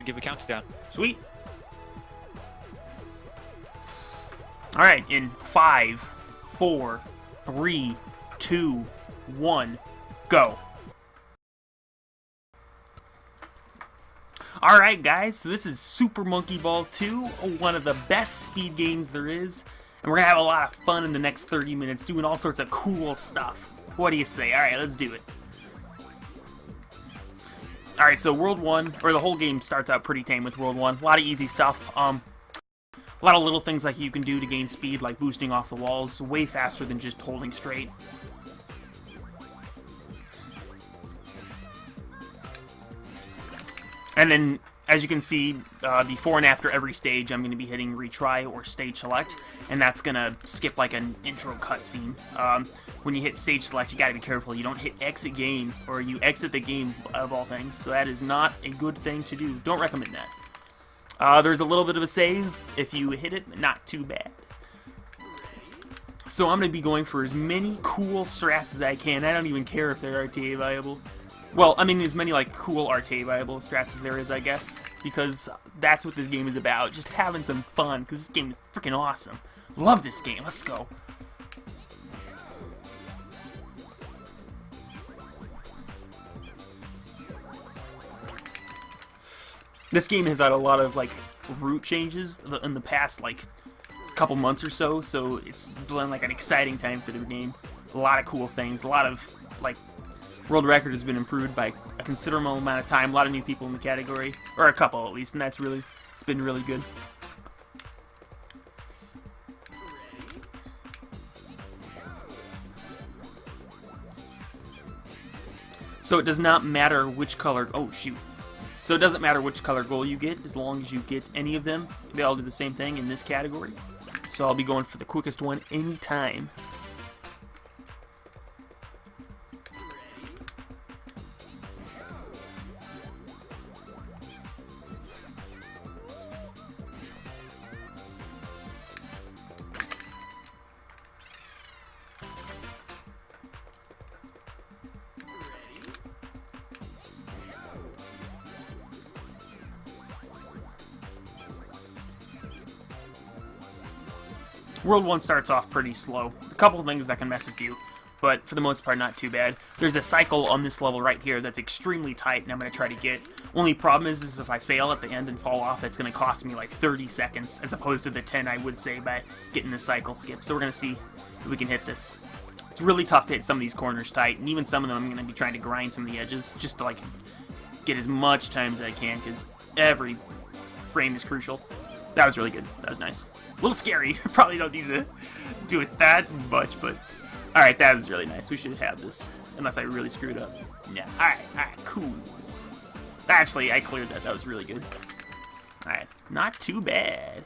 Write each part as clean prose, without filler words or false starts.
give a countdown. Sweet. All right, in 5, 4, 3, 2, 1, go. Alright guys, so this is Super Monkey Ball 2, one of the best speed games there is, and we're going to have a lot of fun in the next 30 minutes doing all sorts of cool stuff. What do you say? Alright, let's do it. Alright, so World 1, or the whole game starts out pretty tame with World 1. A lot of easy stuff. A lot of little things like you can do to gain speed, like boosting off the walls, way faster than just holding straight. And then, as you can see, before and after every stage, I'm going to be hitting retry or stage select, and that's going to skip like an intro cutscene. When you hit stage select, you got to be careful. You don't hit exit game, or you exit the game of all things, so that is not a good thing to do. Don't recommend that. There's a little bit of a save if you hit it, but not too bad. So I'm going to be going for as many cool strats as I can. I don't even care if they're RTA viable. Well, I mean, as many, like, cool RTA viable strats as there is, I guess. Because that's what this game is about. Just having some fun, because this game is freaking awesome. Love this game. Let's go. This game has had a lot of, like, route changes in the past, like, couple months or so. So it's been, like, an exciting time for the game. A lot of cool things. A lot of, like... World record has been improved by a considerable amount of time. A lot of new people in the category, or a couple at least, and it's been really good. So it does not matter which color. Oh shoot! So it doesn't matter which color goal you get, as long as you get any of them. They all do the same thing in this category. So I'll be going for the quickest one anytime. World 1 starts off pretty slow. A couple of things that can mess with you, but for the most part not too bad. There's a cycle on this level right here that's extremely tight, and I'm going to try to get. Only problem is if I fail at the end and fall off, it's going to cost me like 30 seconds, as opposed to the 10 I would say by getting the cycle skip. So we're going to see if we can hit this. It's really tough to hit some of these corners tight, and even some of them I'm going to be trying to grind some of the edges, just to like get as much time as I can, because every frame is crucial. That was really good. That was nice. A little scary. Probably don't need to do it that much, but... Alright, that was really nice. We should have this. Unless I really screwed up. Yeah. Alright, cool. Actually, I cleared that. That was really good. Alright, not too bad.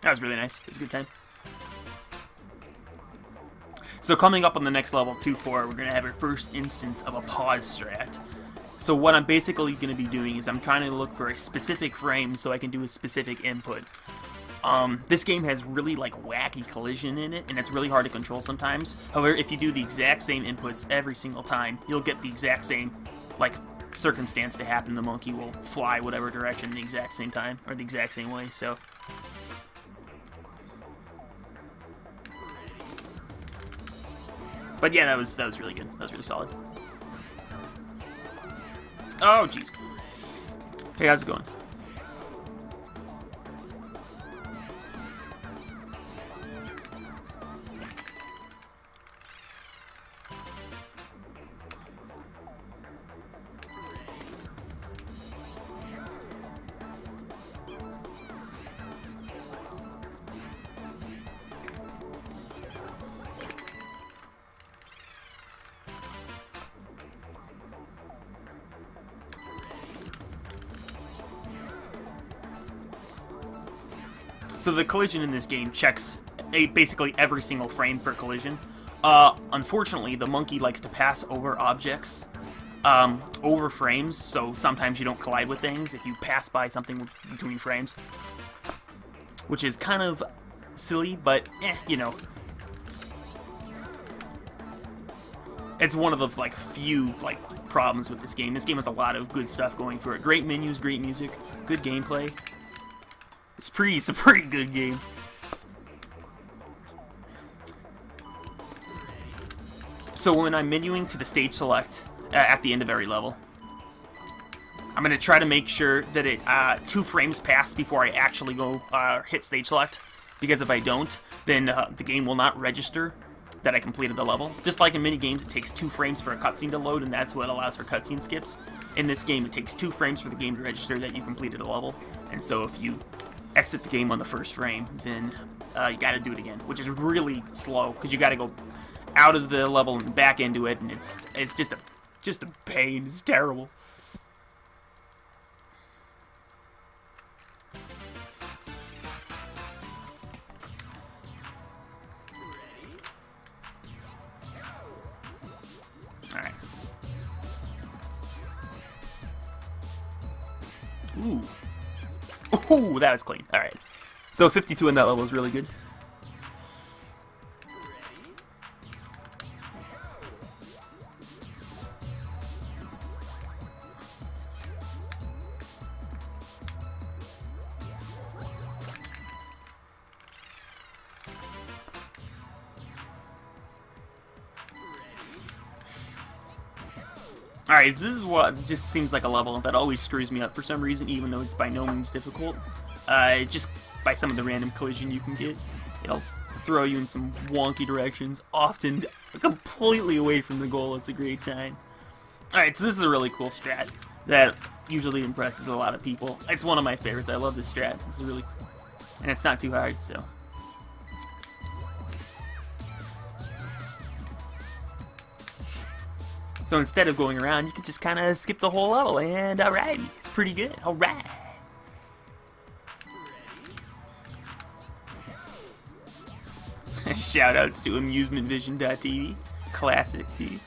That was really nice. It was a good time. So coming up on the next level, 2-4, we're going to have our first instance of a pause strat. So what I'm basically going to be doing is I'm trying to look for a specific frame so I can do a specific input. This game has really like wacky collision in it, and it's really hard to control sometimes. However, if you do the exact same inputs every single time, you'll get the exact same like circumstance to happen. The monkey will fly whatever direction the exact same time, or the exact same way. So... But yeah, that was really good. That was really solid. Oh, jeez. Hey, how's it going? So the collision in this game checks basically every single frame for collision. Unfortunately, the monkey likes to pass over objects over frames, so sometimes you don't collide with things if you pass by something between frames, which is kind of silly, but you know, it's one of the few problems with this game. This game has a lot of good stuff going for it. Great menus, great music, good gameplay. It's a pretty good game. So when I'm menuing to the stage select at the end of every level, I'm going to try to make sure that it 2 frames pass before I actually go hit stage select, because if I don't, then the game will not register that I completed the level. Just like in mini games, it takes 2 frames for a cutscene to load, and that's what allows for cutscene skips. In this game, it takes 2 frames for the game to register that you completed a level, and so if you exit the game on the first frame, then you gotta do it again, which is really slow, because you gotta go out of the level and back into it, and it's just a pain. It's terrible. Alright. Ooh. Ooh, that was clean. Alright. So 52 in that level is really good. Alright, this is what just seems like a level that always screws me up for some reason, even though it's by no means difficult. Just by some of the random collision you can get. It'll throw you in some wonky directions, often completely away from the goal. It's a great time. Alright, so this is a really cool strat that usually impresses a lot of people. It's one of my favorites. I love this strat. It's really... and it's not too hard, so... So instead of going around, you can just kind of skip the whole level, and alright, it's pretty good. Alright. Shoutouts to AmusementVision.tv. Classic, dude.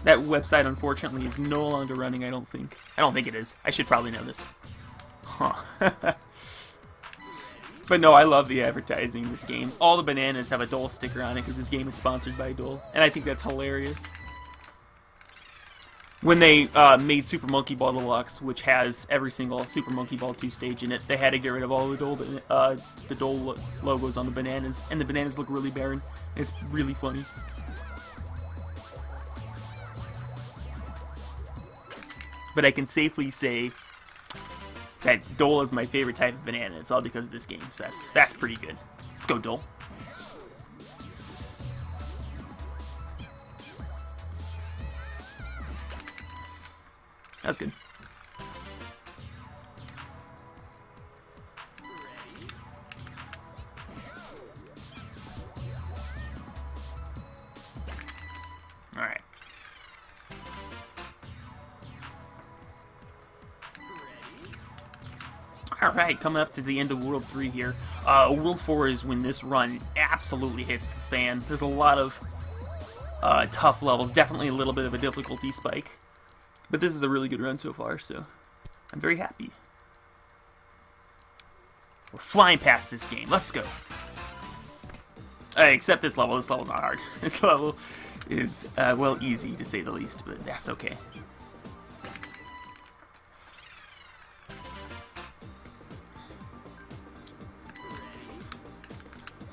That website, unfortunately, is no longer running, I don't think. I don't think it is. I should probably know this. Huh. But no, I love the advertising in this game. All the bananas have a Dole sticker on it because this game is sponsored by Dole, and I think that's hilarious. When they made Super Monkey Ball Deluxe, which has every single Super Monkey Ball 2 stage in it, they had to get rid of all the Dole logos on the bananas, and the bananas look really barren. It's really funny. But I can safely say that Dole is my favorite type of banana. It's all because of this game, so that's pretty good. Let's go, Dole. That's good. Alright. Alright, coming up to the end of World 3 here. World 4 is when this run absolutely hits the fan. There's a lot of tough levels, definitely a little bit of a difficulty spike. But this is a really good run so far, so I'm very happy. We're flying past this game. Let's go. Except this level. This level's not hard. This level is, well, easy to say the least, but that's okay.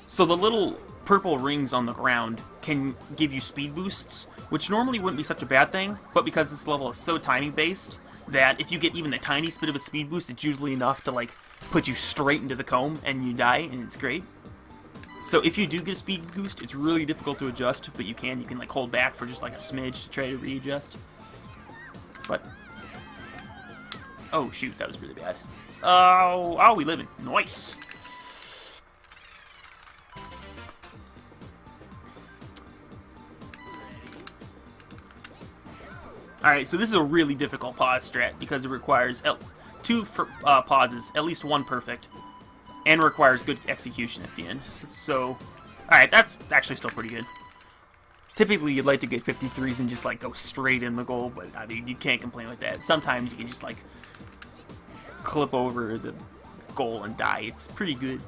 So the little purple rings on the ground can give you speed boosts, which normally wouldn't be such a bad thing, but because this level is so timing based that if you get even the tiniest bit of a speed boost, it's usually enough to put you straight into the comb and you die, and it's great. So if you do get a speed boost, it's really difficult to adjust, but you can hold back for just a smidge to try to readjust. But oh shoot, that was really bad. Oh, we live in nice. Alright, so this is a really difficult pause strat because it requires 2 pauses, at least 1 perfect. and requires good execution at the end. So, alright, that's actually still pretty good. Typically, you'd like to get 53s and just, like, go straight in the goal, but, I mean, you can't complain with that. Sometimes you can just, like, clip over the goal and die. It's pretty good.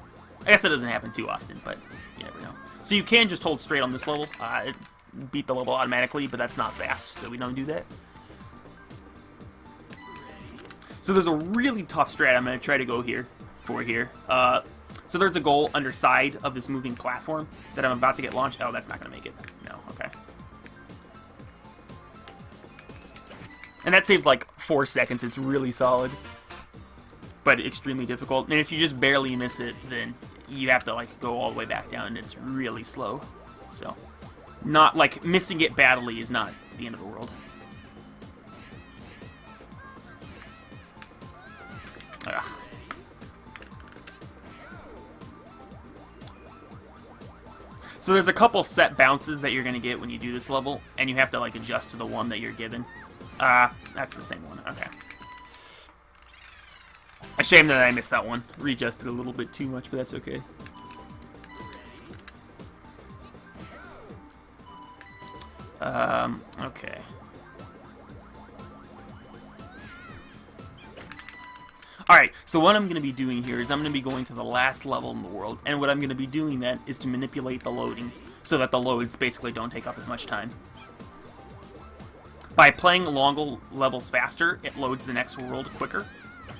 I guess that doesn't happen too often, but you never know. So you can just hold straight on this level. It beat the level automatically, but that's not fast, so we don't do that. So there's a really tough strat I'm going to try to go here. So there's a goal underside of this moving platform that I'm about to get launched. Oh, that's not going to make it. No, okay. And that saves like 4 seconds. It's really solid, but extremely difficult. And if you just barely miss it, then you have to like go all the way back down, and it's really slow. So, not like missing it badly is not the end of the world. Ugh. So there's a couple set bounces that you're going to get when you do this level, and you have to like adjust to the one that you're given. That's the same one. Okay. A shame that I missed that one. Readjusted a little bit too much, but that's okay. Okay. Alright, so what I'm going to be doing here is I'm going to be going to the last level in the world, and what I'm going to be doing then is to manipulate the loading so that the loads basically don't take up as much time. By playing longer levels faster, it loads the next world quicker.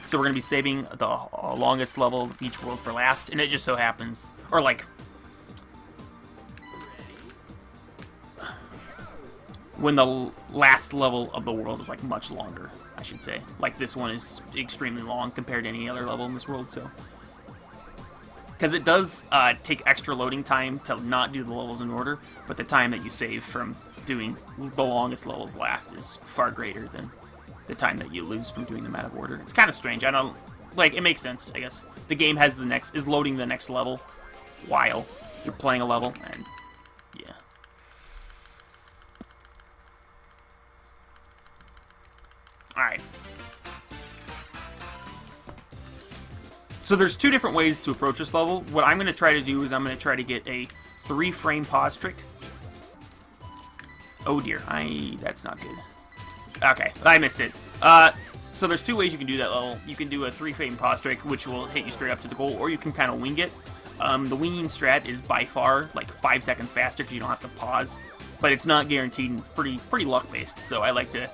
So we're going to be saving the longest level of each world for last, and it just so happens, or like, when the last level of the world is like much longer, I should say. Like this one is extremely long compared to any other level in this world, so. Because it does take extra loading time to not do the levels in order, but the time that you save from doing the longest levels last is far greater than the time that you lose from doing them out of order. It's kind of strange. I don't, like, it makes sense, I guess. The game has is loading the next level while you're playing a level, and yeah. Alright. So there's 2 different ways to approach this level. What I'm going to try to do is I'm going to try to get a 3-frame pause trick. Oh dear, that's not good. Okay, I missed it. So there's 2 ways you can do that level. You can do a 3-frame pause trick, which will hit you straight up to the goal, or you can kind of wing it. The winging strat is by far like 5 seconds faster because you don't have to pause, but it's not guaranteed, and it's pretty luck based. So I like to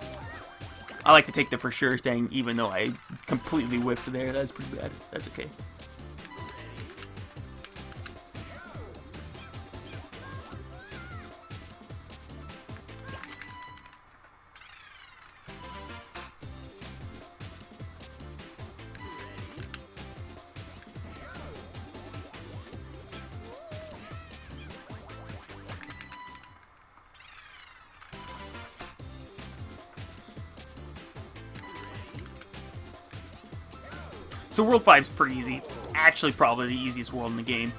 take the for sure thing, even though I completely whiffed there. That's pretty bad. That's okay. So World 5 is pretty easy. It's actually probably the easiest world in the game.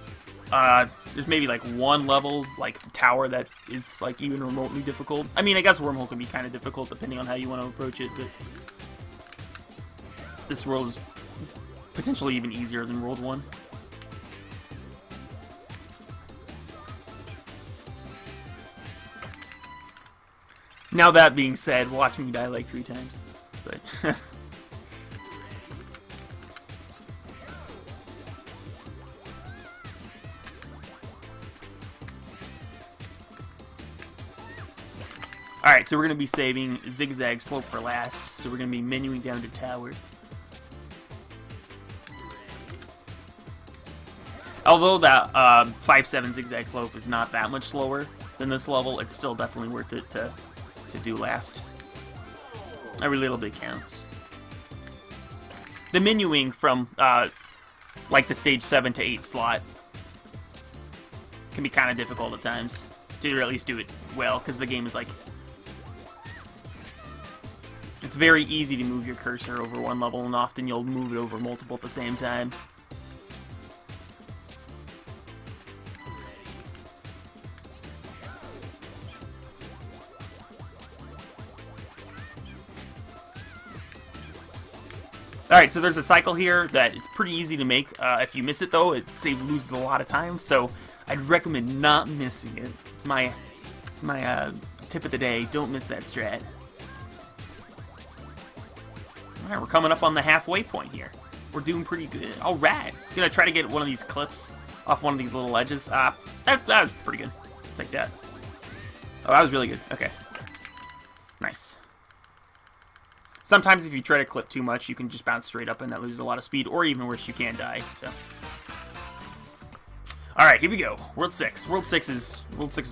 There's maybe like one level, like tower, that is like even remotely difficult. I mean, I guess Wormhole can be kind of difficult depending on how you want to approach it, but this world is potentially even easier than World 1. Now that being said, watch me die like 3 times. But Alright, so we're going to be saving Zigzag Slope for last, so we're going to be menuing down to Tower. Although that 5-7 Zigzag Slope is not that much slower than this level, it's still definitely worth it to do last. Every little bit counts. The menuing from like the stage 7 to 8 slot can be kind of difficult at times, to at least do it well, because the game is like, it's very easy to move your cursor over one level, and often you'll move it over multiple at the same time. Alright, so there's a cycle here that it's pretty easy to make. If you miss it, though, it loses a lot of time, so I'd recommend not missing it. It's my tip of the day. Don't miss that strat. Alright, we're coming up on the halfway point here. We're doing pretty good. Alright. Gonna try to get one of these clips off one of these little ledges. That was pretty good. Take that. Oh, that was really good. Okay. Nice. Sometimes if you try to clip too much, you can just bounce straight up and that loses a lot of speed, or even worse, you can die, so. Alright, here we go. World 6. World 6 is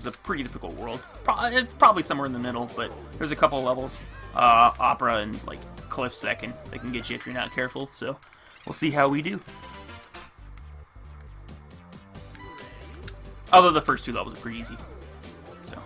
a pretty difficult world. It's probably somewhere in the middle, but there's a couple levels. Opera and like cliffs that can get you if you're not careful, so we'll see how we do. Although the first two levels are pretty easy. So.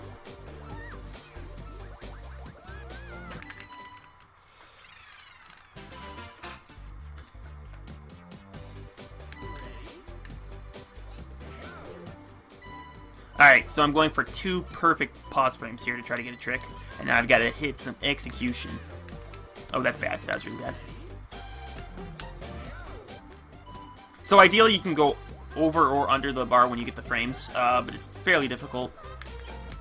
Alright, so I'm going for 2 perfect pause frames here to try to get a trick. And now I've got to hit some execution. Oh, that's bad. That's really bad. So ideally you can go over or under the bar when you get the frames, but it's fairly difficult.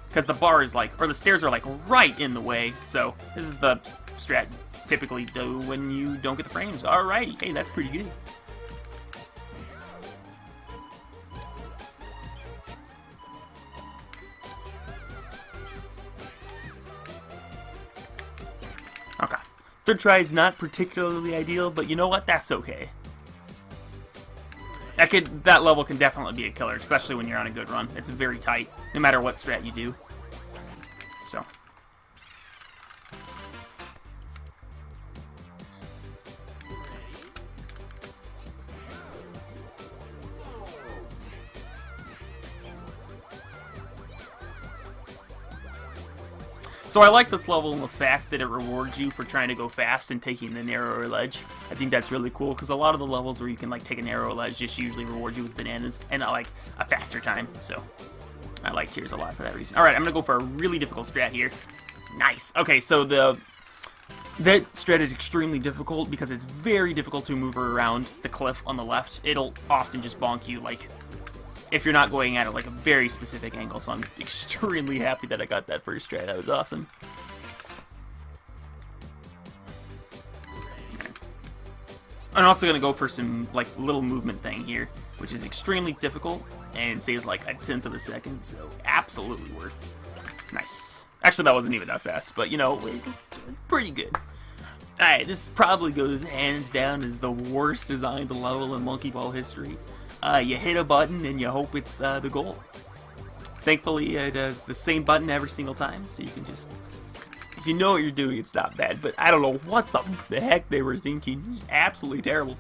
Because the bar is like, or the stairs are like right in the way. So this is the strat typically do when you don't get the frames. Alrighty, hey, that's pretty good. Okay. Third try is not particularly ideal, but you know what? That's okay. That level can definitely be a killer, especially when you're on a good run. It's very tight, no matter what strat you do. So. So I like this level in the fact that it rewards you for trying to go fast and taking the narrower ledge. I think that's really cool, because a lot of the levels where you can like take a narrow ledge just usually reward you with bananas and like a faster time. So I like Tears a lot for that reason. Alright, I'm going to go for a really difficult strat here. Nice. Okay, so that strat is extremely difficult because it's very difficult to move around the cliff on the left. It'll often just bonk you like if you're not going at it like a very specific angle, so I'm extremely happy that I got that first strat. That was awesome. I'm also going to go for some like little movement thing here, which is extremely difficult and saves like a 1/10 of a second, so absolutely worth. Nice. Actually, that wasn't even that fast, but you know, pretty good. Alright, this probably goes hands down as the worst designed level in Monkey Ball history. You hit a button and you hope it's the goal. Thankfully, it does the same button every single time, so you can just... If you know what you're doing, it's not bad, but I don't know what the heck they were thinking. It's absolutely terrible.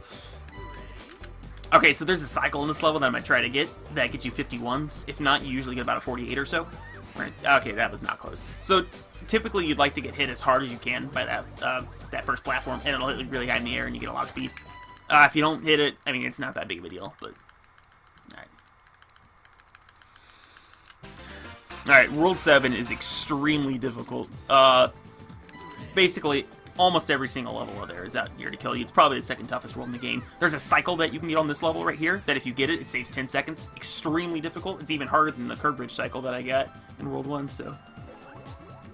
Okay, so there's a cycle in this level that I'm going to try to get that gets you 51s. If not, you usually get about a 48 or so. Right. Okay, that was not close. So typically you'd like to get hit as hard as you can by that first platform, and it'll hit really high in the air and you get a lot of speed. If you don't hit it, I mean, it's not that big of a deal, but... Alright, World 7 is extremely difficult. Basically, almost every single level of there is out here to kill you. It's probably the second toughest world in the game. There's a cycle that you can get on this level right here, that if you get it, it saves 10 seconds. Extremely difficult. It's even harder than the curb bridge cycle that I got in World 1, so...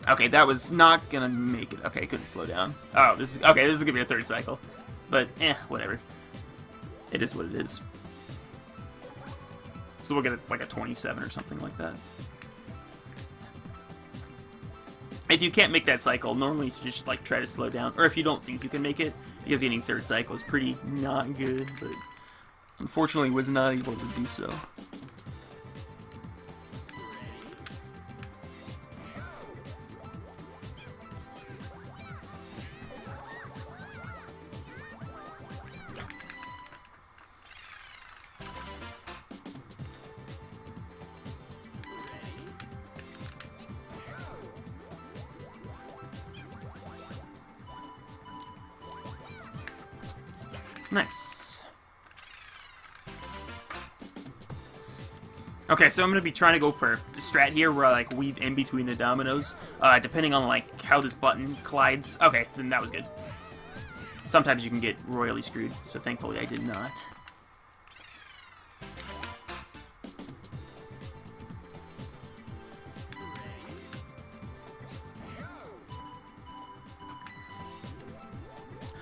Okay, that was not gonna make it. Okay, couldn't slow down. Oh, this is gonna be a third cycle. But, whatever. It is what it is. So we'll get like a 27 or something like that. If you can't make that cycle, normally you just like try to slow down. Or if you don't think you can make it, because getting third cycle is pretty not good, but unfortunately was not able to do so. Nice. Okay, so I'm going to be trying to go for a strat here where I like weave in between the dominoes, depending on like how this button collides. Okay, then that was good. sometimes you can get royally screwed, so thankfully I did not.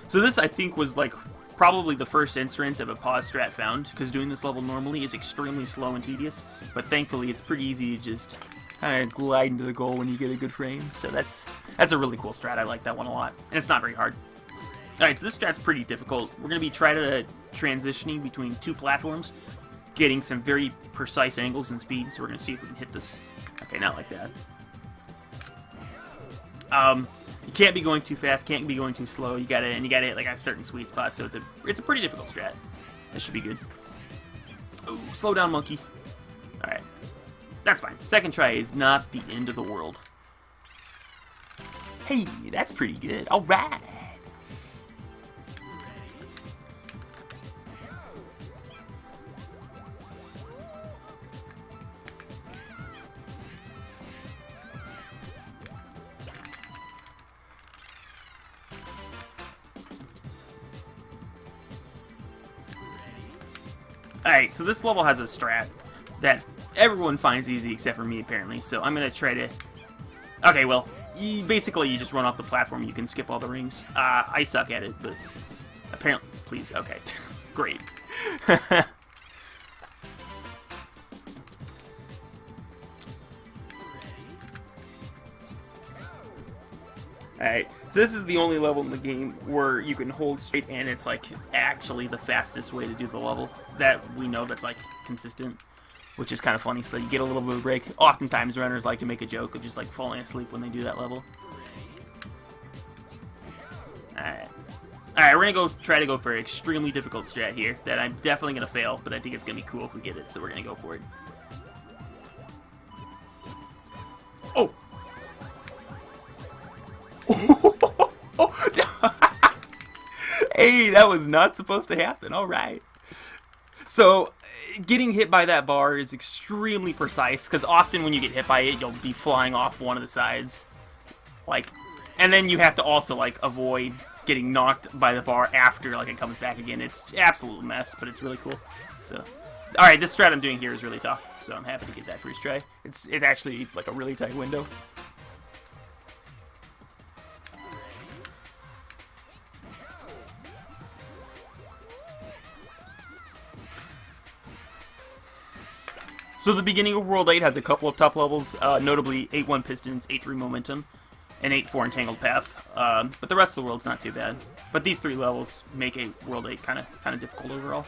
So this, I think, was like probably the first instance of a pause strat found, because doing this level normally is extremely slow and tedious, but thankfully it's pretty easy to just kind of glide into the goal when you get a good frame, so that's a really cool strat. I like that one a lot, and it's not very hard. Alright, so this strat's pretty difficult. We're going to be trying to transitioning between two platforms, getting some very precise angles and speed, so we're going to see if we can hit this. Okay, not like that. You can't be going too fast, can't be going too slow. You gotta hit like a certain sweet spot. So it's a pretty difficult strat. That should be good. Ooh, slow down, monkey. All right, that's fine. Second try is not the end of the world. Hey, that's pretty good. All right. Alright, so this level has a strat that everyone finds easy except for me, apparently. So I'm going to try to... Okay, well, basically you just run off the platform. You can skip all the rings. I suck at it, but apparently... Please, okay. Great. Alright, so this is the only level in the game where you can hold straight and it's like actually the fastest way to do the level that we know that's like consistent, which is kind of funny, so that you get a little bit of a break. Oftentimes runners like to make a joke of just like falling asleep when they do that level. Alright. Alright, we're gonna go try to go for an extremely difficult strat here that I'm definitely gonna fail, but I think it's gonna be cool if we get it, so we're gonna go for it. Oh! Hey, that was not supposed to happen. All right. So, getting hit by that bar is extremely precise, because often when you get hit by it, you'll be flying off one of the sides. Like, and then you have to also, like, avoid getting knocked by the bar after, like, it comes back again. It's an absolute mess, but it's really cool. So, alright, this strat I'm doing here is really tough, so I'm happy to get that first try. It's actually, like, a really tight window. So the beginning of World 8 has a couple of tough levels, notably 8-1 Pistons, 8-3 Momentum, and 8-4 Entangled Path. But the rest of the world's not too bad. But these three levels make World 8 kind of difficult overall.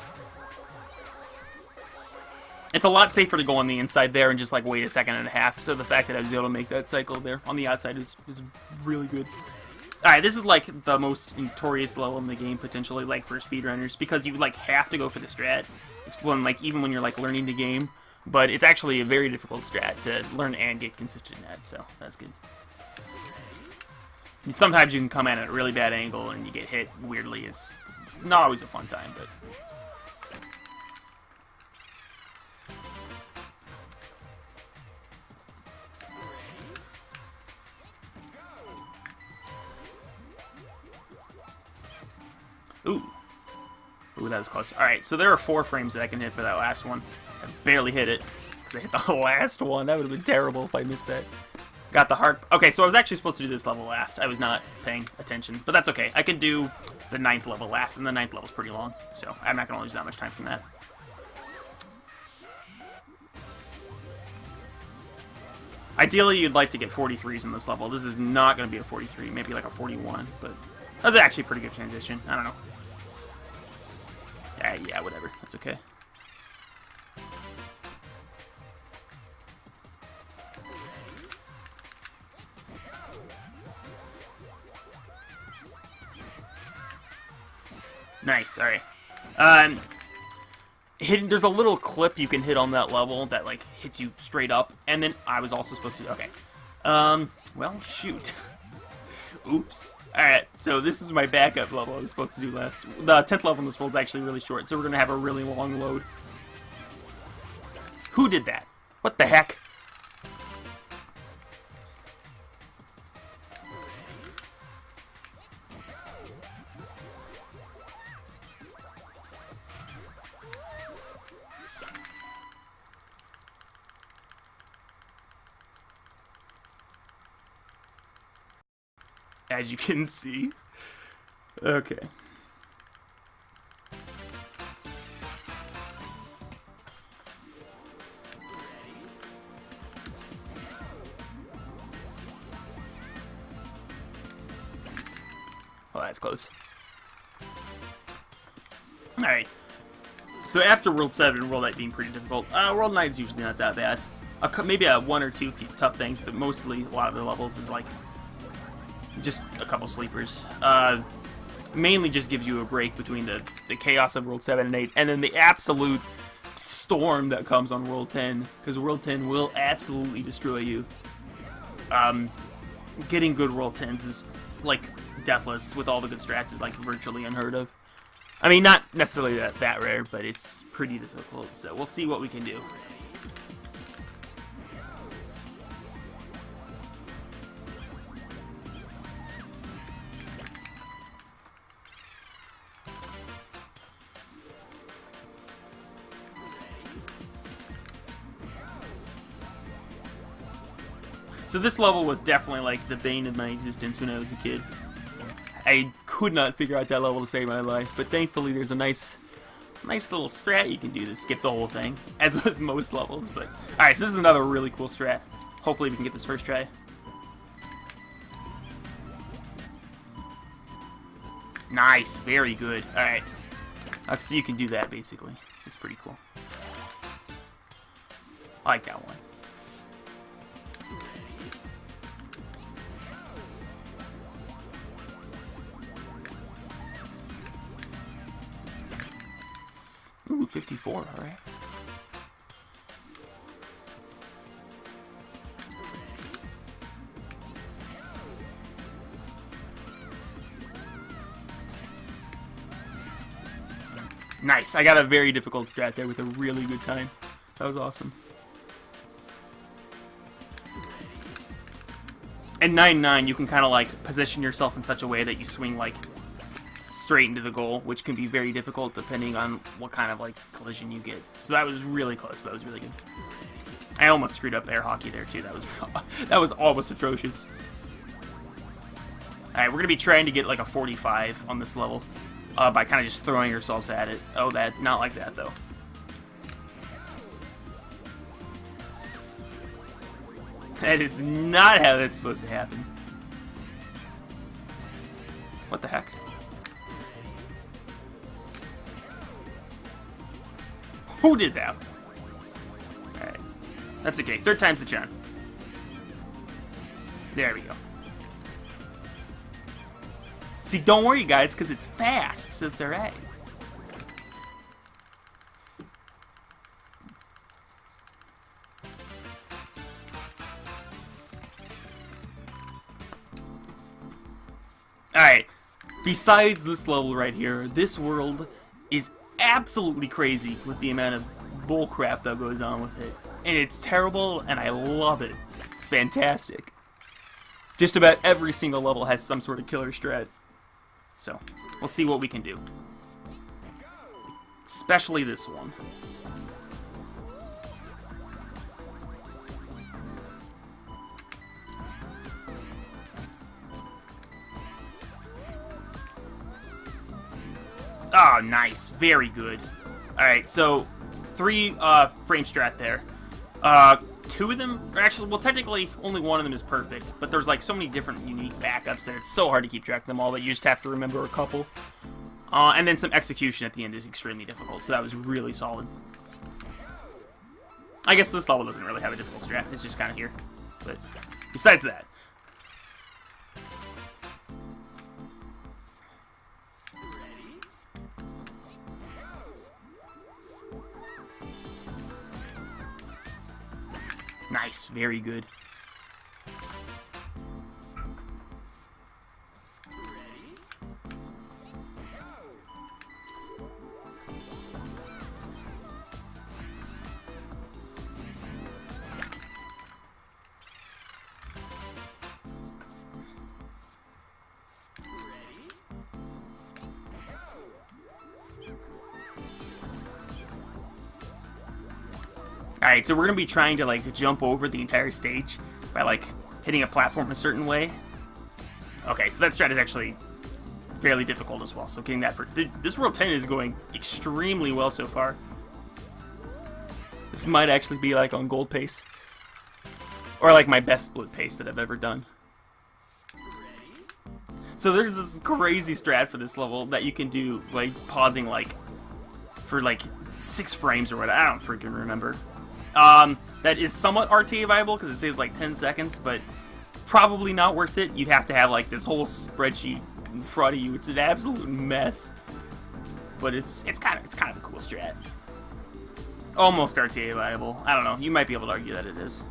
It's a lot safer to go on the inside there and just like wait a second and a half. So the fact that I was able to make that cycle there on the outside is really good. Alright, this is like the most notorious level in the game potentially, like for speedrunners, because you like have to go for the strat. It's when like even when you're like learning the game. But it's actually a very difficult strat to learn and get consistent at, so that's good. Sometimes you can come at a really bad angle and you get hit weirdly. It's not always a fun time, but... Ooh, that was close. Alright, so there are 4 frames that I can hit for that last one. I barely hit it, because I hit the last one. That would have been terrible if I missed that. Got the heart. Okay, so I was actually supposed to do this level last. I was not paying attention, but that's okay. I can do the 9th level last, and the 9th level's pretty long, so I'm not going to lose that much time from that. Ideally, you'd like to get 43s in this level. This is not going to be a 43, maybe like a 41, but that was actually a pretty good transition. I don't know. Yeah, whatever. That's okay. Nice, alright. There's a little clip you can hit on that level that, like, hits you straight up, and then I was also supposed to... Okay. Well, shoot. Oops. Alright, so this is my backup level I was supposed to do last. The 10th level in this world is actually really short, so we're going to have a really long load. Who did that? What the heck? as you can see. Okay. Oh, that's close. Alright. So after World 7 and World 8 being pretty difficult, World 9 is usually not that bad. Maybe one or two tough things, but mostly a lot of the levels is like just a couple sleepers. Mainly just gives you a break between the chaos of World 7 and 8, and then the absolute storm that comes on World 10, because World 10 will absolutely destroy you. Getting good World 10s is like deathless with all the good strats is like virtually unheard of. I mean, not necessarily that rare, but it's pretty difficult, so we'll see what we can do. So this level was definitely like the bane of my existence when I was a kid. I could not figure out that level to save my life, but thankfully there's a nice little strat you can do to skip the whole thing, as with most levels. But alright, so this is another really cool strat. Hopefully we can get this first try. Nice, very good. Alright. So you can do that basically. It's pretty cool. I like that one. Ooh, 54, alright. Nice, I got a very difficult strat there with a really good time. That was awesome. And 9-9, you can kind of like position yourself in such a way that you swing like straight into the goal, which can be very difficult depending on what kind of like collision you get. So that was really close, but it was really good. I almost screwed up air hockey there too. That was almost atrocious. Alright, we're gonna be trying to get like a 45 on this level by kind of just throwing ourselves at it. Oh, not like that though. That is not how that's supposed to happen. What the heck? Who did that? Alright. That's okay. Third time's the charm. There we go. See, don't worry, guys, because it's fast, so it's alright. Alright. Besides this level right here, this world is absolutely crazy with the amount of bullcrap that goes on with it. And it's terrible, and I love it. It's fantastic. Just about every single level has some sort of killer strat. So, we'll see what we can do. Especially this one. Oh, nice. Very good. Alright, so 3 frame strat there. 2 of them are actually, well, technically only one of them is perfect, but there's like so many different unique backups that it's so hard to keep track of them all that you just have to remember a couple. And then some execution at the end is extremely difficult, so that was really solid. I guess this level doesn't really have a difficult strat, it's just kind of here. But besides that. Nice, very good. Alright, so we're going to be trying to, like, jump over the entire stage by, like, hitting a platform a certain way. Okay, so that strat is actually fairly difficult as well. So getting that for this World 10 is going extremely well so far. This might actually be like on gold pace, or like my best split pace that I've ever done. So there's this crazy strat for this level that you can do, like pausing like for like 6 frames or what. I don't freaking remember. That is somewhat RTA viable because it saves like 10 seconds, but probably not worth it. You'd have to have like this whole spreadsheet in front of you. It's an absolute mess, but it's kind of a cool strat. Almost RTA viable. I don't know. You might be able to argue that it is.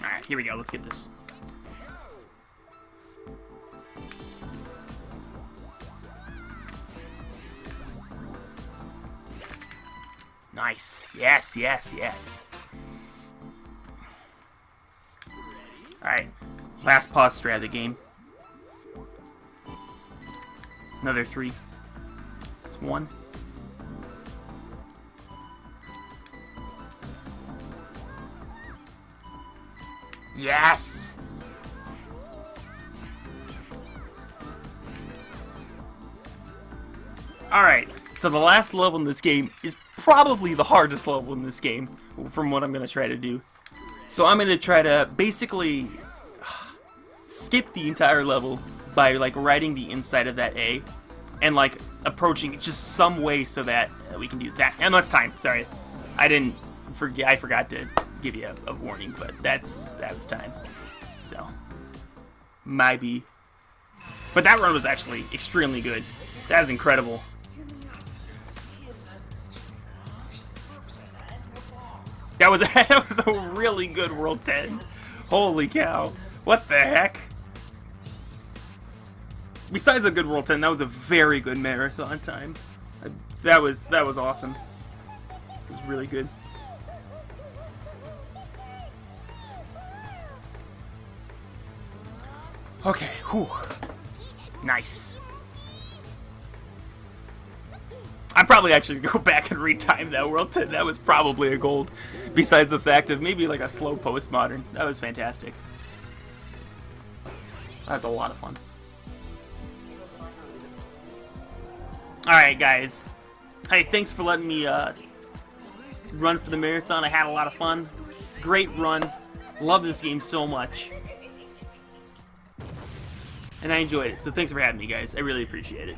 All right, here we go. Let's get this. Nice. Yes, yes, yes. Alright. Last pause strat of the game. Another 3. That's 1. Yes! Alright, so the last level in this game is probably the hardest level in this game, from what I'm going to try to do. So I'm going to try to basically skip the entire level by like riding the inside of that A and like approaching just some way so that we can do that. And that's time. Sorry, I forgot to give you a warning, but that was time. So maybe, but that run was actually extremely good. That was incredible. That was a really good World 10. Holy cow. What the heck? Besides a good World 10, that was a very good marathon time. That was awesome. It was really good. Okay, whew. Nice. I'm probably actually going to go back and retime that World 10. That was probably a gold. Besides the fact of maybe like a slow postmodern. That was fantastic. That was a lot of fun. Alright, guys. Hey, thanks for letting me run for the marathon. I had a lot of fun. Great run. Love this game so much. And I enjoyed it. So thanks for having me, guys. I really appreciate it.